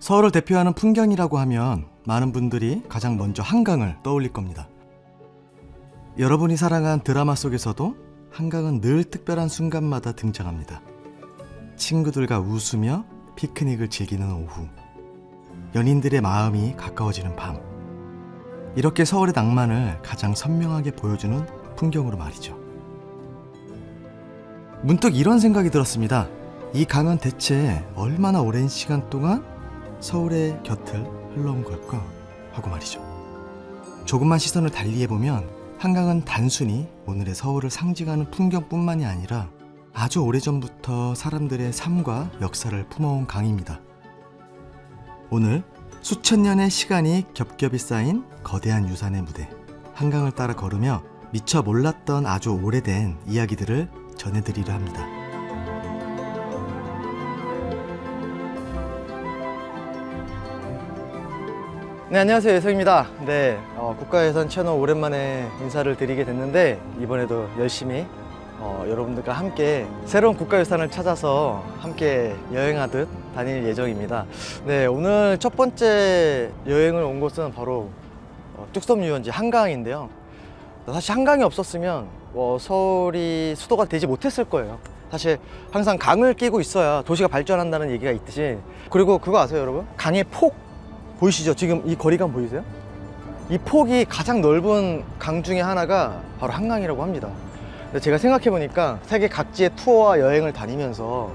서울을 대표하는 풍경이라고 하면 많은 분들이 가장 먼저 한강을 떠올릴 겁니다. 여러분이 사랑한 드라마 속에서도 한강은 늘 특별한 순간마다 등장합니다. 친구들과 웃으며 피크닉을 즐기는 오후, 연인들의 마음이 가까워지는 밤, 이렇게 서울의 낭만을 가장 선명하게 보여주는 풍경으로 말이죠. 문득 이런 생각이 들었습니다. 이 강은 대체 얼마나 오랜 시간 동안 서울의 곁을 흘러온 걸까 하고 말이죠. 조금만 시선을 달리해보면 한강은 단순히 오늘의 서울을 상징하는 풍경뿐만이 아니라 아주 오래전부터 사람들의 삶과 역사를 품어온 강입니다. 오늘 수천 년의 시간이 겹겹이 쌓인 거대한 유산의 무대, 한강을 따라 걸으며 미처 몰랐던 아주 오래된 이야기들을 전해드리려 합니다. 네, 안녕하세요. 예성입니다. 네, 국가예산 채널 오랜만에 인사를 드리게 됐는데 이번에도 열심히 여러분들과 함께 새로운 국가유산을 찾아서 함께 여행하듯 다닐 예정입니다. 네, 오늘 첫 번째 여행을 온 곳은 바로 뚝섬유원지 한강인데요. 사실 한강이 없었으면 서울이 수도가 되지 못했을 거예요. 사실 항상 강을 끼고 있어야 도시가 발전한다는 얘기가 있듯이, 그리고 그거 아세요 여러분? 강의 폭 보이시죠? 지금 이 거리감 보이세요? 이 폭이 가장 넓은 강 중에 하나가 바로 한강이라고 합니다. 근데 제가 생각해보니까 세계 각지의 투어와 여행을 다니면서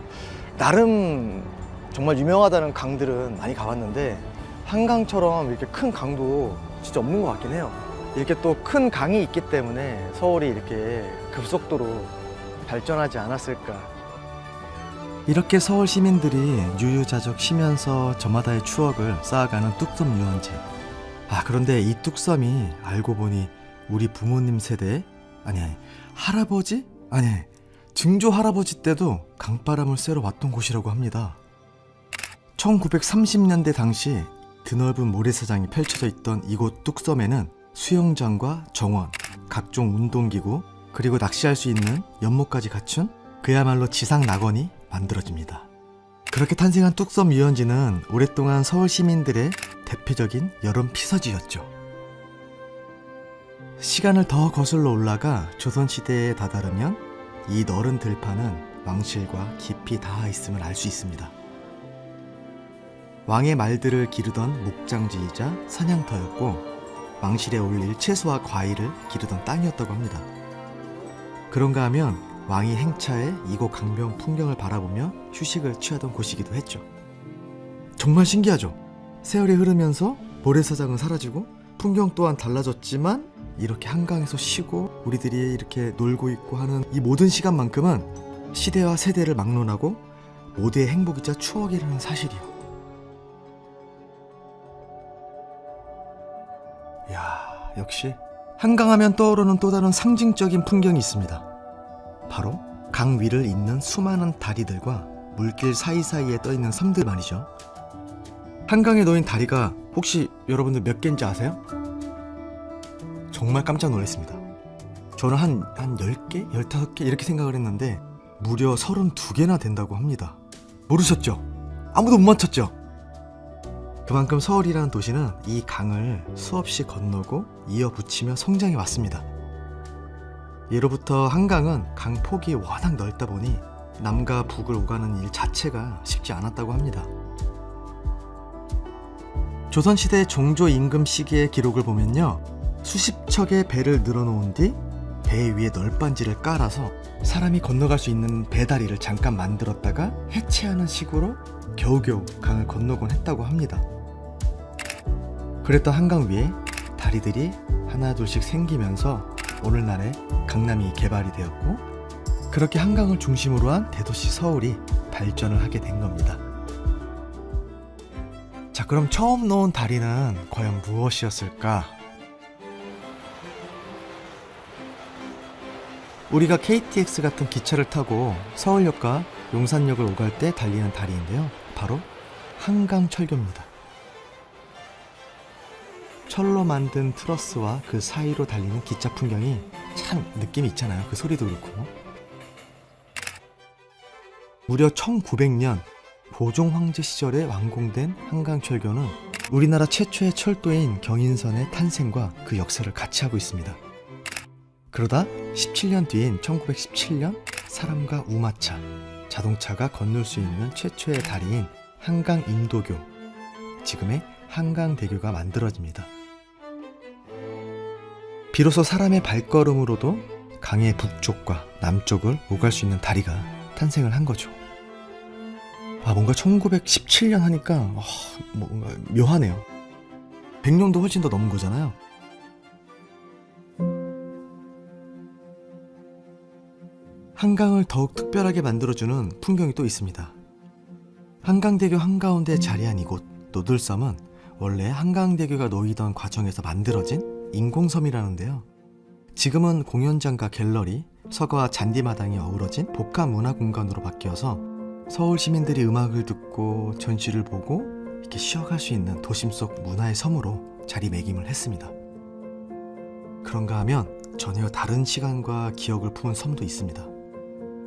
나름 정말 유명하다는 강들은 많이 가봤는데 한강처럼 이렇게 큰 강도 진짜 없는 것 같긴 해요. 이렇게 또 큰 강이 있기 때문에 서울이 이렇게 급속도로 발전하지 않았을까. 이렇게 서울 시민들이 유유자적 쉬면서 저마다의 추억을 쌓아가는 뚝섬 유원지. 그런데 이 뚝섬이 알고 보니 우리 부모님 세대, 아니 할아버지? 아니 증조 할아버지 때도 강바람을 쐬러 왔던 곳이라고 합니다. 1930년대 당시 드넓은 모래사장이 펼쳐져 있던 이곳 뚝섬에는 수영장과 정원, 각종 운동기구, 그리고 낚시할 수 있는 연못까지 갖춘 그야말로 지상 낙원이 만들어집니다. 그렇게 탄생한 뚝섬 유원지는 오랫동안 서울 시민들의 대표적인 여름 피서지였죠. 시간을 더 거슬러 올라가 조선시대에 다다르면 이 너른 들판은 왕실과 깊이 닿아 있음을 알 수 있습니다. 왕의 말들을 기르던 목장지이자 사냥터였고 왕실에 올릴 채소와 과일을 기르던 땅이었다고 합니다. 그런가 하면 왕이 행차해 이곳 강변 풍경을 바라보며 휴식을 취하던 곳이기도 했죠. 정말 신기하죠? 세월이 흐르면서 모래사장은 사라지고 풍경 또한 달라졌지만 이렇게 한강에서 쉬고 우리들이 이렇게 놀고 있고 하는 이 모든 시간만큼은 시대와 세대를 막론하고 모두의 행복이자 추억이라는 사실이요. 이야, 역시 한강하면 떠오르는 또 다른 상징적인 풍경이 있습니다. 바로 강 위를 잇는 수많은 다리들과 물길 사이사이에 떠있는 섬들 말이죠. 한강에 놓인 다리가 혹시 여러분들 몇 개인지 아세요? 정말 깜짝 놀랐습니다. 저는 한 10개? 15개 이렇게 생각을 했는데 무려 32개나 된다고 합니다. 모르셨죠? 아무도 못 맞췄죠? 그만큼 서울이라는 도시는 이 강을 수없이 건너고 이어붙이며 성장해 왔습니다. 예로부터 한강은 강 폭이 워낙 넓다 보니 남과 북을 오가는 일 자체가 쉽지 않았다고 합니다. 조선시대 종조 임금 시기의 기록을 보면요, 수십 척의 배를 늘어놓은 뒤 배 위에 널빤지를 깔아서 사람이 건너갈 수 있는 배다리를 잠깐 만들었다가 해체하는 식으로 겨우겨우 강을 건너곤 했다고 합니다. 그랬던 한강 위에 다리들이 하나둘씩 생기면서 오늘날의 강남이 개발이 되었고, 그렇게 한강을 중심으로 한 대도시 서울이 발전을 하게 된 겁니다. 자, 그럼 처음 놓은 다리는 과연 무엇이었을까? 우리가 KTX 같은 기차를 타고 서울역과 용산역을 오갈 때 달리는 다리인데요, 바로 한강철교입니다. 철로 만든 트러스와 그 사이로 달리는 기차 풍경이 참 느낌이 있잖아요. 그 소리도 그렇고. 무려 1900년 고종 황제 시절에 완공된 한강철교는 우리나라 최초의 철도인 경인선의 탄생과 그 역사를 같이 하고 있습니다. 그러다 17년 뒤인 1917년 사람과 우마차, 자동차가 건널 수 있는 최초의 다리인 한강 인도교, 지금의 한강대교가 만들어집니다. 비로소 사람의 발걸음으로도 강의 북쪽과 남쪽을 오갈 수 있는 다리가 탄생을 한 거죠. 뭔가 1917년 하니까 뭔가 묘하네요. 100년도 훨씬 더 넘은 거잖아요. 한강을 더욱 특별하게 만들어주는 풍경이 또 있습니다. 한강대교 한가운데 자리한 이곳 노들섬은 원래 한강대교가 놓이던 과정에서 만들어진 인공섬이라는데요. 지금은 공연장과 갤러리, 서거와 잔디마당이 어우러진 복합 문화공간으로 바뀌어서 서울 시민들이 음악을 듣고 전시를 보고 이렇게 쉬어갈 수 있는 도심 속 문화의 섬으로 자리매김을 했습니다. 그런가 하면 전혀 다른 시간과 기억을 품은 섬도 있습니다.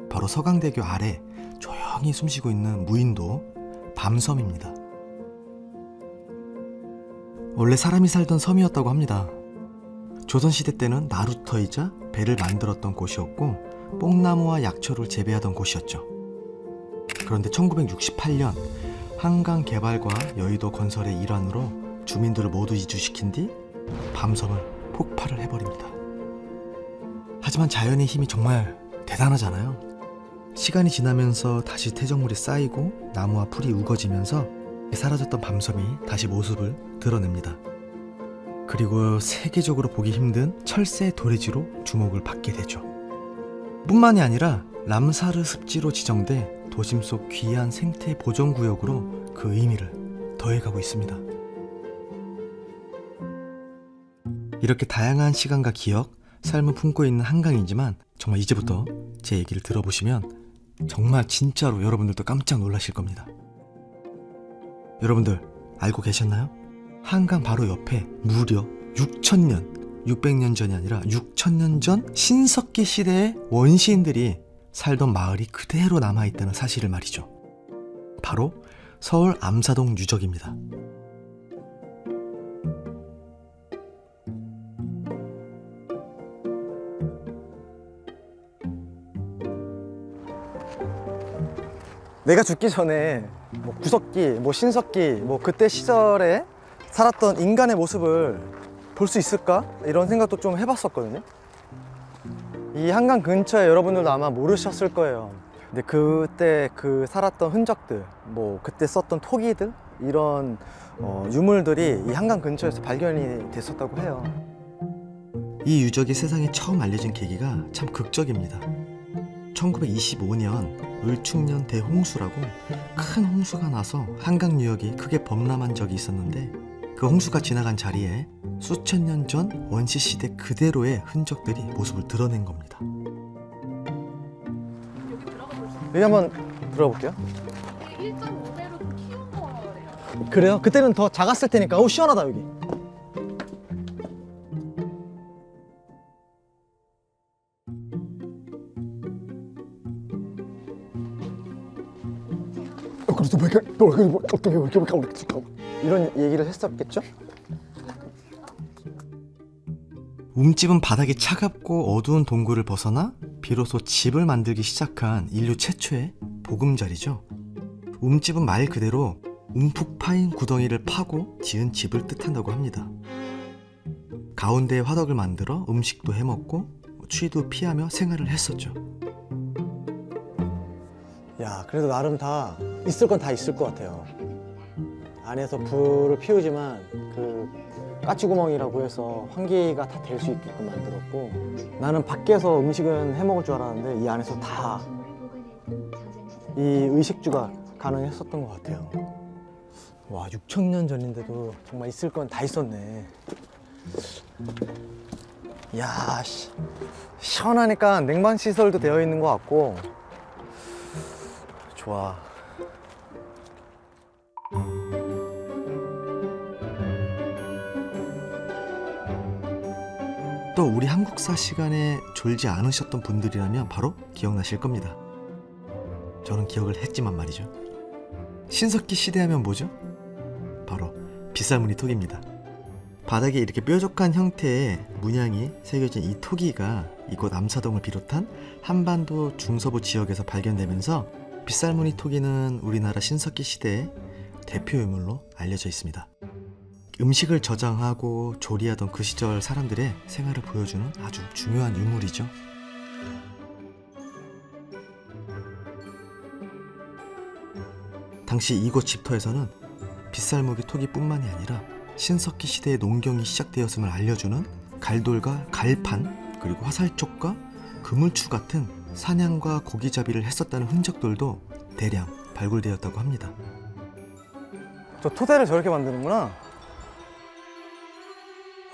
바로 서강대교 아래 조용히 숨쉬고 있는 무인도 밤섬입니다. 원래 사람이 살던 섬이었다고 합니다. 조선시대 때는 나루터이자 배를 만들었던 곳이었고 뽕나무와 약초를 재배하던 곳이었죠. 그런데 1968년 한강 개발과 여의도 건설의 일환으로 주민들을 모두 이주시킨 뒤 밤섬을 폭발을 해버립니다. 하지만 자연의 힘이 정말 대단하잖아요. 시간이 지나면서 다시 퇴적물이 쌓이고 나무와 풀이 우거지면서 사라졌던 밤섬이 다시 모습을 드러냅니다. 그리고 세계적으로 보기 힘든 철새 도래지로 주목을 받게 되죠. 뿐만이 아니라 람사르 습지로 지정돼 도심 속 귀한 생태 보존구역으로 그 의미를 더해가고 있습니다. 이렇게 다양한 시간과 기억, 삶을 품고 있는 한강이지만 정말 이제부터 제 얘기를 들어보시면 정말 진짜로 여러분들도 깜짝 놀라실 겁니다. 여러분들 알고 계셨나요? 한강 바로 옆에 무려 600년 전이 아니라 6,000년 전 신석기 시대의 원시인들이 살던 마을이 그대로 남아있다는 사실을 말이죠. 바로 서울 암사동 유적입니다. 내가 죽기 전에 구석기, 신석기, 그때 시절에 살았던 인간의 모습을 볼 수 있을까? 이런 생각도 좀 해봤었거든요. 이 한강 근처에 여러분들도 아마 모르셨을 거예요. 근데 그때 살았던 흔적들, 그때 썼던 토기들, 이런 유물들이 이 한강 근처에서 발견이 됐었다고 해요. 이 유적이 세상에 처음 알려진 계기가 참 극적입니다. 1925년 을충년 대홍수라고 큰 홍수가 나서 한강 유역이 크게 범람한 적이 있었는데 그 홍수가 지나간 자리에 수천 년 전 원시시대 그대로의 흔적들이 모습을 드러낸 겁니다. 여기 한번 들어볼게요. 1.5배로 좀 키운 거래요. 그래요? 그때는 더 작았을 테니까. 시원하다 여기. 이런 얘기를 했었겠죠? 움집은 바닥이 차갑고 어두운 동굴을 벗어나 비로소 집을 만들기 시작한 인류 최초의 보금자리죠. 움집은 말 그대로 움푹 파인 구덩이를 파고 지은 집을 뜻한다고 합니다. 가운데에 화덕을 만들어 음식도 해먹고 추위도 피하며 생활을 했었죠. 야, 그래도 나름 다 있을 건 다 있을 것 같아요. 안에서 불을 피우지만 까치구멍이라고 해서 환기가 다 될 수 있게끔 만들었고, 나는 밖에서 음식은 해먹을 줄 알았는데 이 안에서 다 이 의식주가 가능했었던 것 같아요. 와, 6,000년 전인데도 정말 있을 건 다 있었네. 이야, 시원하니까 냉방 시설도 되어 있는 것 같고 좋아. 또 우리 한국사 시간에 졸지 않으셨던 분들이라면 바로 기억나실 겁니다. 저는 기억을 했지만 말이죠. 신석기 시대하면 뭐죠? 바로 빗살무늬 토기입니다. 바닥에 이렇게 뾰족한 형태의 문양이 새겨진 이 토기가 이곳 암사동을 비롯한 한반도 중서부 지역에서 발견되면서 빗살무늬 토기는 우리나라 신석기 시대의 대표 유물로 알려져 있습니다. 음식을 저장하고 조리하던 그 시절 사람들의 생활을 보여주는 아주 중요한 유물이죠. 당시 이곳 집터에서는 빗살무늬 토기뿐만이 아니라 신석기 시대의 농경이 시작되었음을 알려주는 갈돌과 갈판, 그리고 화살촉과 그물추 같은 사냥과 고기잡이를 했었다는 흔적들도 대량 발굴되었다고 합니다. 저 토대를 저렇게 만드는구나.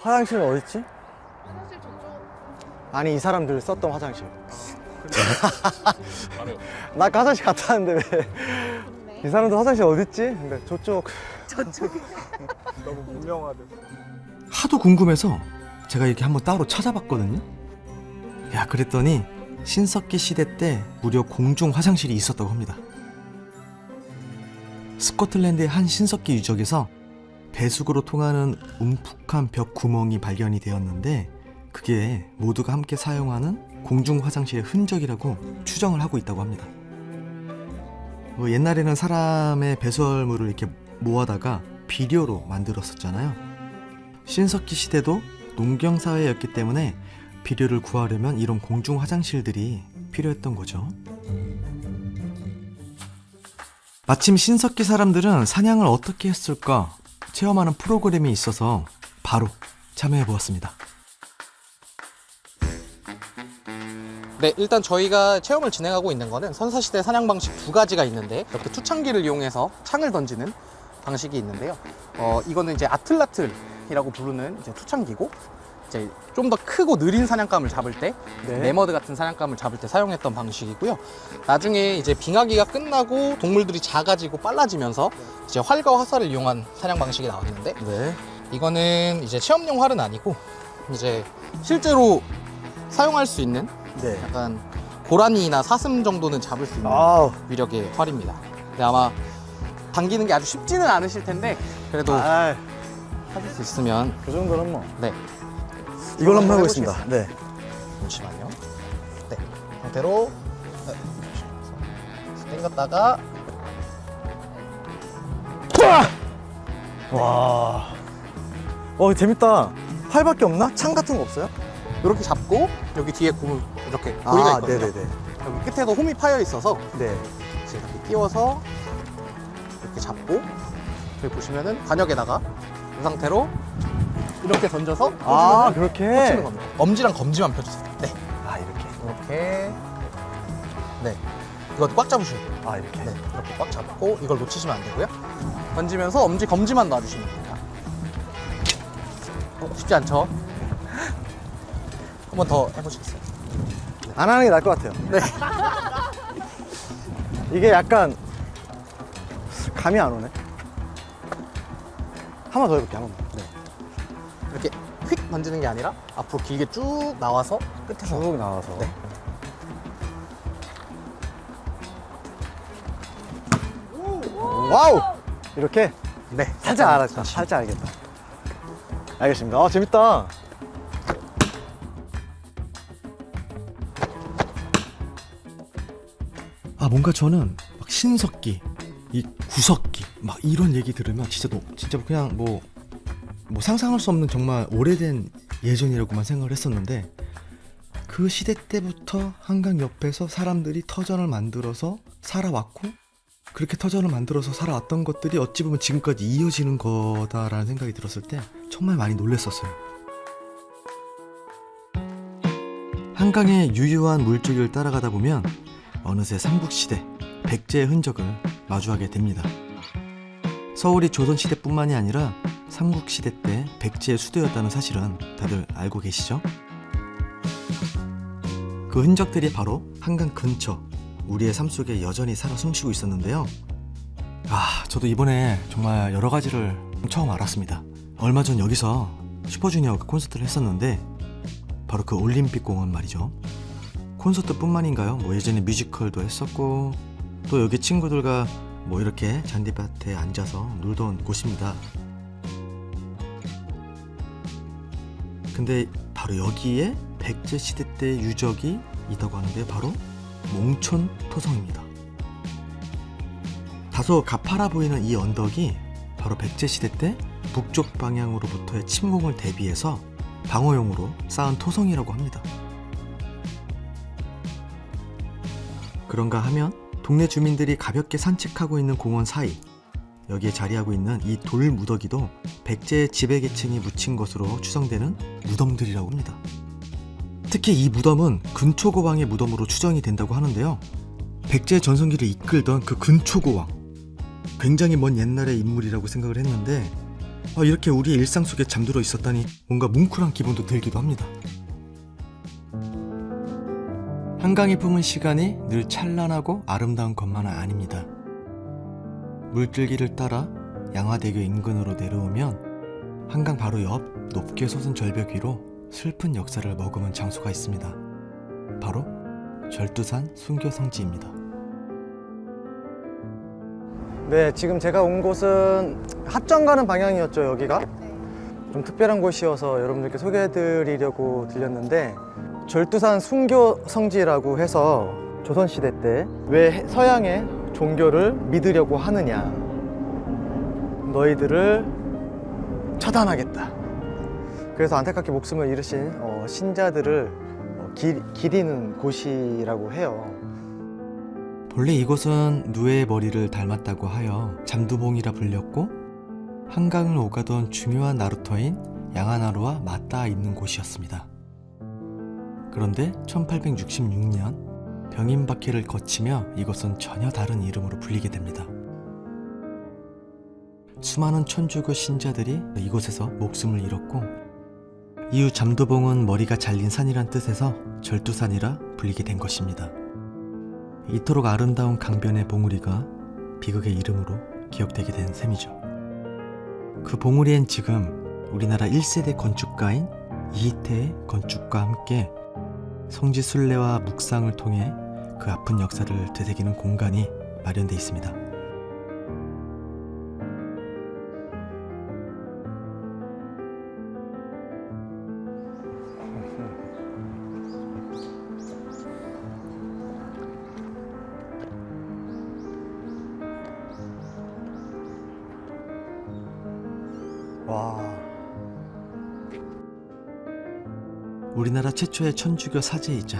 화장실은 어딨지? 사실 저쪽 아니 이 사람들 썼던 화장실. 나 아까 화장실 갔다 왔는데 왜? 이 좋네. 사람들 화장실 어딨지? 근데 저쪽. 너무 무명화돼. 하도 궁금해서 제가 이렇게 한번 따로 찾아봤거든요. 야, 그랬더니 신석기 시대 때 무려 공중 화장실이 있었다고 합니다. 스코틀랜드의 한 신석기 유적에서 배수구로 통하는 움푹한 벽 구멍이 발견이 되었는데 그게 모두가 함께 사용하는 공중 화장실의 흔적이라고 추정을 하고 있다고 합니다. 뭐 옛날에는 사람의 배설물을 이렇게 모아다가 비료로 만들었었잖아요. 신석기 시대도 농경사회였기 때문에 비료를 구하려면 이런 공중 화장실들이 필요했던 거죠. 마침 신석기 사람들은 사냥을 어떻게 했을까 체험하는 프로그램이 있어서 바로 참여해 보았습니다. 네, 일단 저희가 체험을 진행하고 있는 거는 선사시대 사냥 방식 두 가지가 있는데 이렇게 투창기를 이용해서 창을 던지는 방식이 있는데요. 이거는 이제 아틀라틀이라고 부르는 이제 투창기고 이제 좀 더 크고 느린 사냥감을 잡을 때 네. 매머드 같은 사냥감을 잡을 때 사용했던 방식이고요. 나중에 이제 빙하기가 끝나고 동물들이 작아지고 빨라지면서 이제 활과 화살을 이용한 사냥 방식이 나왔는데 네. 이거는 이제 체험용 활은 아니고 이제 실제로 사용할 수 있는 네. 약간 고라니나 사슴 정도는 잡을 수 있는 아우. 위력의 활입니다. 근데 아마 당기는 게 아주 쉽지는 않으실 텐데 그래도 아, 하실 수 있으면 그 정도는 뭐. 네, 이걸로 한번 해보겠습니다. 네. 잠시만요. 네, 상태로 네, 당겼다가 와. 재밌다. 활밖에 없나? 창 같은 거 없어요? 이렇게 잡고 여기 뒤에 이렇게 고리가 있거든요. 네네네. 여기 끝에도 홈이 파여 있어서 네. 이제 이렇게 끼워서 이렇게 잡고 여기 보시면은 관역에다가 이 상태로 이렇게 던져서 꽂으면 그렇게. 꽂히는 겁니다. 엄지랑 검지만 펴주세요. 네, 이렇게. 이렇게. 네, 이거 꽉 잡으시면 돼요. 이렇게. 네, 이렇게 꽉 잡고 이걸 놓치시면 안 되고요. 던지면서 엄지, 검지만 놔주시면 됩니다. 쉽지 않죠? 한 번 더 해보시겠어요? 안 하는 게 나을 것 같아요. 네. 이게 약간 감이 안 오네. 한 번 더 해볼게, 한 번 더. 네. 이렇게 휙 던지는 게 아니라 앞으로 길게 쭉 나와서 끝에서 쭉 나와서. 네. 와우! 이렇게? 네, 살짝 알았다. 살짝 알겠다. 알겠습니다. 재밌다. 뭔가 저는 막 신석기, 이 구석기, 막 이런 얘기 들으면 진짜 그냥 뭐 상상할 수 없는 정말 오래된 예전이라고만 생각을 했었는데 그 시대 때부터 한강 옆에서 사람들이 터전을 만들어서 살아왔고 그렇게 터전을 만들어서 살아왔던 것들이 어찌 보면 지금까지 이어지는 거다라는 생각이 들었을 때 정말 많이 놀랐었어요. 한강의 유유한 물줄기를 따라가다 보면 어느새 삼국시대 백제의 흔적을 마주하게 됩니다. 서울이 조선시대뿐만이 아니라 삼국시대 때 백제의 수도였다는 사실은 다들 알고 계시죠? 그 흔적들이 바로 한강 근처 우리의 삶 속에 여전히 살아 숨쉬고 있었는데요. 저도 이번에 정말 여러 가지를 처음 알았습니다. 얼마 전 여기서 슈퍼주니어가 콘서트를 했었는데 바로 그 올림픽 공원 말이죠. 콘서트뿐만인가요? 예전에 뮤지컬도 했었고 또 여기 친구들과 뭐 이렇게 잔디밭에 앉아서 놀던 곳입니다. 근데 바로 여기에 백제 시대 때 유적이 있다고 하는데 바로 몽촌 토성입니다. 다소 가파라 보이는 이 언덕이 바로 백제 시대 때 북쪽 방향으로부터의 침공을 대비해서 방어용으로 쌓은 토성이라고 합니다. 그런가 하면 동네 주민들이 가볍게 산책하고 있는 공원 사이, 여기에 자리하고 있는 이 돌 무더기도 백제의 지배계층이 묻힌 것으로 추정되는 무덤들이라고 합니다. 특히 이 무덤은 근초고왕의 무덤으로 추정이 된다고 하는데요. 백제 전성기를 이끌던 그 근초고왕, 굉장히 먼 옛날의 인물이라고 생각을 했는데 이렇게 우리의 일상 속에 잠들어 있었다니 뭔가 뭉클한 기분도 들기도 합니다. 한강이 품은 시간이 늘 찬란하고 아름다운 것만은 아닙니다. 물줄기를 따라 양화대교 인근으로 내려오면 한강 바로 옆 높게 솟은 절벽 위로 슬픈 역사를 머금은 장소가 있습니다. 바로 절두산 순교성지입니다. 네, 지금 제가 온 곳은 합정 가는 방향이었죠, 여기가? 좀 특별한 곳이어서 여러분들께 소개해드리려고 들렸는데, 절두산 순교성지라고 해서 조선시대 때 왜 서양의 종교를 믿으려고 하느냐, 너희들을 처단하겠다. 그래서 안타깝게 목숨을 잃으신 신자들을 기리는 곳이라고 해요. 본래 이곳은 누에의 머리를 닮았다고 하여 잠두봉이라 불렸고, 한강을 오가던 중요한 나루터인 양하나루와 맞닿아 있는 곳이었습니다. 그런데 1866년 병인박해를 거치며 이곳은 전혀 다른 이름으로 불리게 됩니다. 수많은 천주교 신자들이 이곳에서 목숨을 잃었고, 이후 잠두봉은 머리가 잘린 산이란 뜻에서 절두산이라 불리게 된 것입니다. 이토록 아름다운 강변의 봉우리가 비극의 이름으로 기억되게 된 셈이죠. 그 봉우리엔 지금 우리나라 1세대 건축가인 이희태의 건축과 함께 성지 순례와 묵상을 통해 그 아픈 역사를 되새기는 공간이 마련되어 있습니다. 와. 우리나라 최초의 천주교 사제이자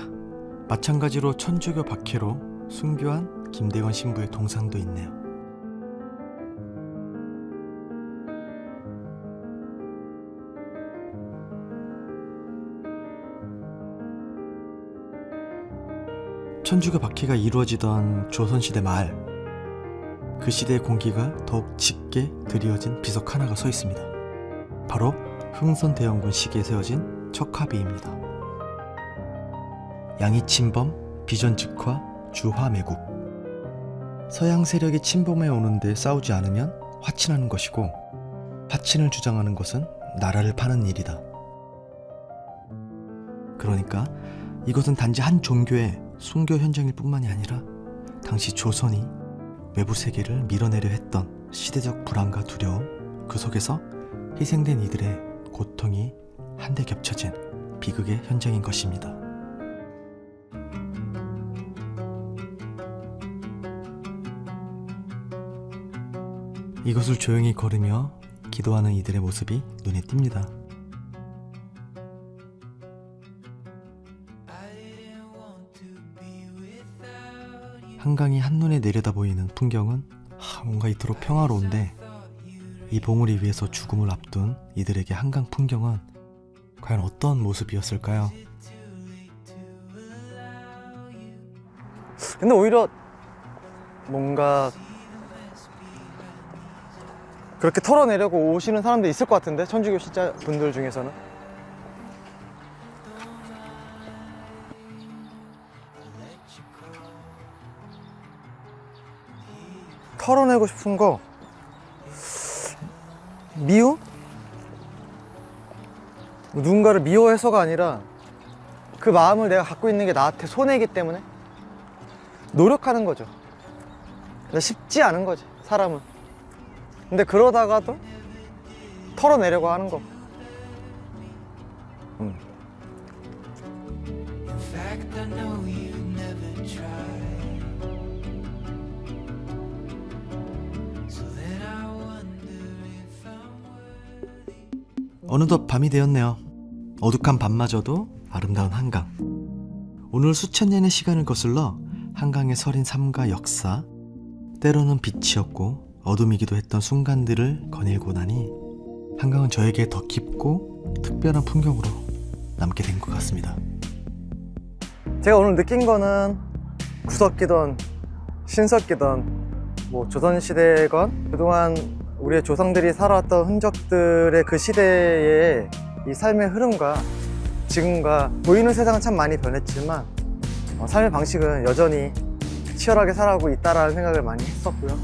마찬가지로 천주교 박해로 순교한 김대건 신부의 동상도 있네요. 천주교 박해가 이루어지던 조선시대 말, 그 시대의 공기가 더욱 짙게 드리워진 비석 하나가 서 있습니다. 바로 흥선대원군 시기에 세워진 척화비입니다. 양이침범, 비전즉화, 주화매국. 서양 세력이 침범해 오는데 싸우지 않으면 화친하는 것이고, 화친을 주장하는 것은 나라를 파는 일이다. 그러니까 이것은 단지 한 종교의 순교 현장일 뿐만이 아니라 당시 조선이 외부 세계를 밀어내려 했던 시대적 불안과 두려움, 그 속에서 희생된 이들의 고통이 한데 겹쳐진 비극의 현장인 것입니다. 이곳을 조용히 걸으며 기도하는 이들의 모습이 눈에 띕니다. 한강이 한눈에 내려다 보이는 풍경은 뭔가 이토록 평화로운데, 이 봉우리 위에서 죽음을 앞둔 이들에게 한강 풍경은 과연 어떤 모습이었을까요? 근데 오히려 뭔가 그렇게 털어내려고 오시는 사람도 있을 것 같은데, 천주교 신자분들 중에서는. 털어내고 싶은 거, 미움? 누군가를 미워해서가 아니라 그 마음을 내가 갖고 있는 게 나한테 손해이기 때문에 노력하는 거죠. 근데 쉽지 않은 거지, 사람은. 근데 그러다가도 털어내려고 하는 거. 어느덧 밤이 되었네요. 어둑한 밤마저도 아름다운 한강. 오늘 수천 년의 시간을 거슬러 한강의 서린 삶과 역사, 때로는 빛이었고 어둠이기도 했던 순간들을 거닐고 나니 한강은 저에게 더 깊고 특별한 풍경으로 남게 된 것 같습니다. 제가 오늘 느낀 거는 구석기든 신석기든 뭐 조선시대건 그동안 우리의 조상들이 살아왔던 흔적들의 그 시대의 이 삶의 흐름과 지금과 보이는 세상은 참 많이 변했지만 삶의 방식은 여전히 치열하게 살아가고 있다라는 생각을 많이 했었고요.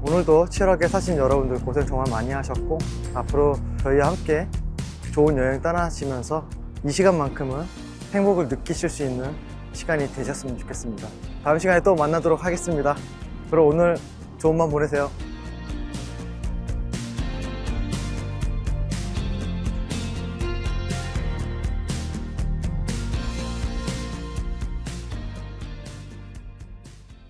오늘도 치열하게 사신 여러분들 고생 정말 많이 하셨고 앞으로 저희와 함께 좋은 여행 떠나시면서 이 시간만큼은 행복을 느끼실 수 있는 시간이 되셨으면 좋겠습니다. 다음 시간에 또 만나도록 하겠습니다. 그럼 오늘 좋은 밤 보내세요.